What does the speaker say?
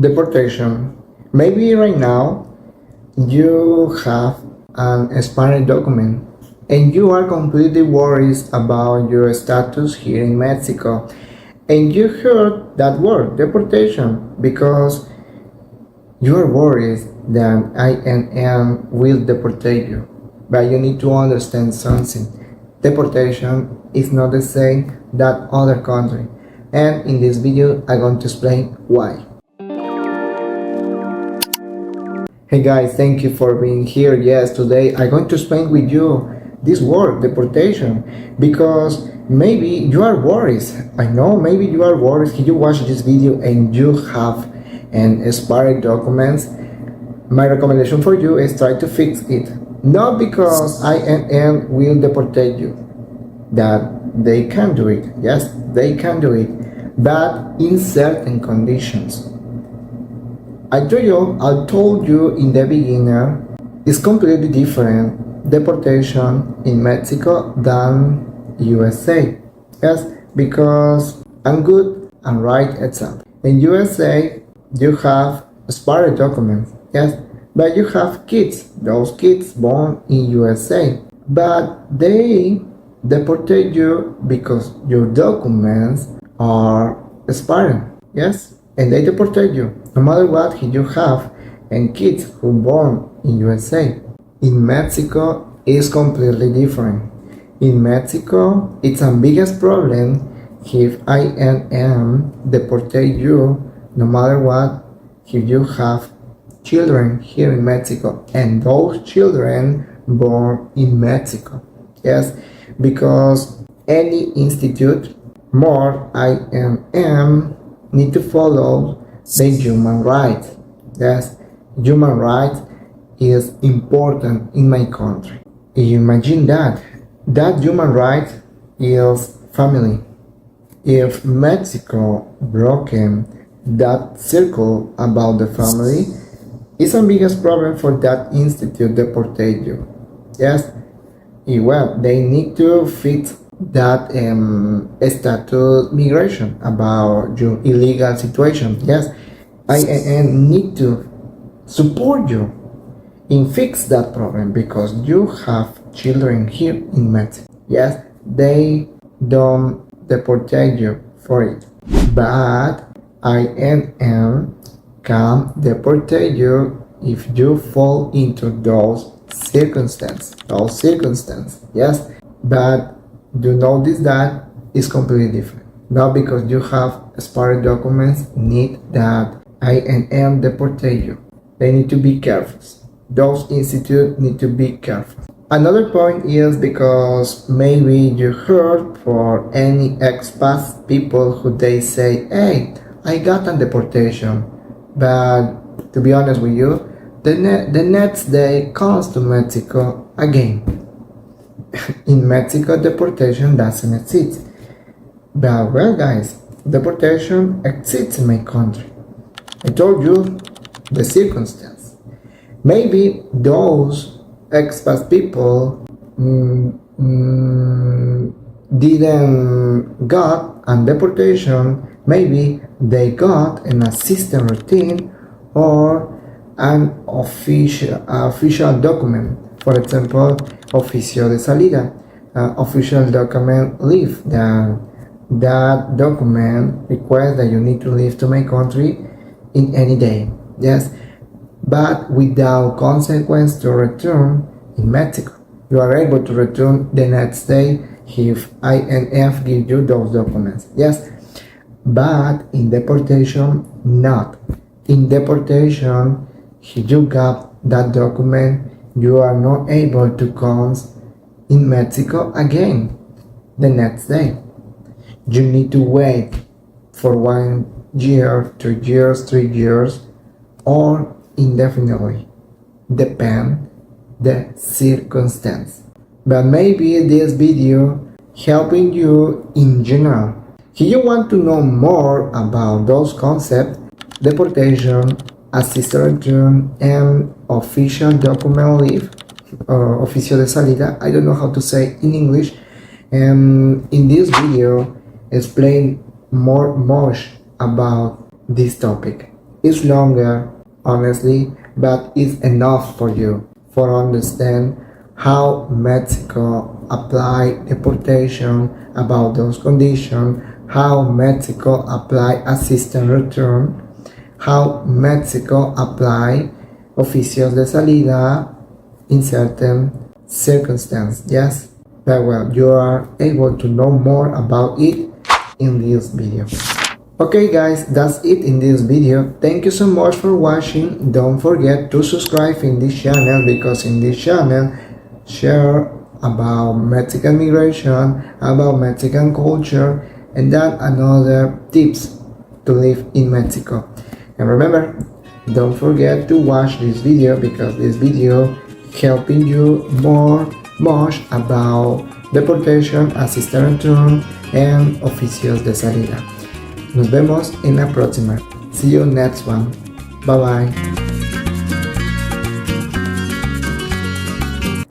Deportation. Maybe right now you have an expired document and you are completely worried about your status here in Mexico, and you heard that word deportation because you are worried that INM will deport you. But you need to understand something. Deportation is not the same that other country, and in this video I'm going to explain why. Hey guys, thank you for being here. Yes, today I'm going to explain with you this word, deportation, because maybe you are worried. I know maybe you are worried. You watch this video and you have an expired documents. My recommendation for you is try to fix it. Not because INM will deport you, that they can do it. Yes, they can do it, but in certain conditions. I told you in the beginning, it's completely different deportation in Mexico than USA. Yes, because I'm good and right example. In USA, you have expired documents. Yes, but you have kids. Those kids born in USA, but they deported you because your documents are expiring. Yes, and they deported you no matter what you have. And kids who born in USA. In Mexico is completely different. In Mexico, it's a biggest problem if INM deported you no matter what if you have children here in Mexico and those children born in Mexico. Yes, because any institute, more INM, need to follow the human rights. Yes, human rights is important in my country. Imagine that human right is family. If Mexico broken that circle about the family, it's a biggest problem for that institute deported you. Yes, well, they need to fix that status migration about your illegal situation. Yes, INN need to support you in fix that problem because you have children here in Mexico. Yes, they don't deport you for it, but INM can deport you if you fall into those circumstances. Yes, but do notice that is completely different. Not because you have expired documents need that INM deport you. They need to be careful. Those institutes need to be careful. Another point is because maybe you heard for any expats people who they say, hey, I got a deportation, but to be honest with you, the next day comes to Mexico again. In Mexico, deportation doesn't exist. But well guys, deportation exists in my country. I told you the circumstance. Maybe those expat people didn't got a deportation. Maybe they got an assistant routine or an official document. For example, Oficio de Salida, official document leave. That document requires that you need to leave to my country in any day. Yes, but without consequence to return in Mexico. You are able to return the next day if INF gives you those documents. Yes, but in deportation, not. In deportation, if you got that document, you are not able to come in Mexico again the next day. You need to wait for 1 year, 2 years, 3 years, or indefinitely, depend the circumstance. But maybe this video helping you in general. If you want to know more about those concepts, deportation, assisted return, and official document leave, or Oficio de Salida, I don't know how to say in English, and in this video explain much about this topic. It's longer, honestly, but it's enough for you for understand how Mexico apply deportation about those conditions, how Mexico apply assisted return, how Mexico apply Oficios de Salida in certain circumstances. Yes, very well. You are able to know more about it in this video. Okay guys, that's it in this video. Thank you so much for watching. Don't forget to subscribe in this channel, because in this channel share about Mexican migration, about Mexican culture, and then another tips to live in Mexico. And remember, don't forget to watch this video, because this video helping you much about deportation, assisted return, and oficios de salida. Nos vemos en la próxima. See you next one. Bye bye.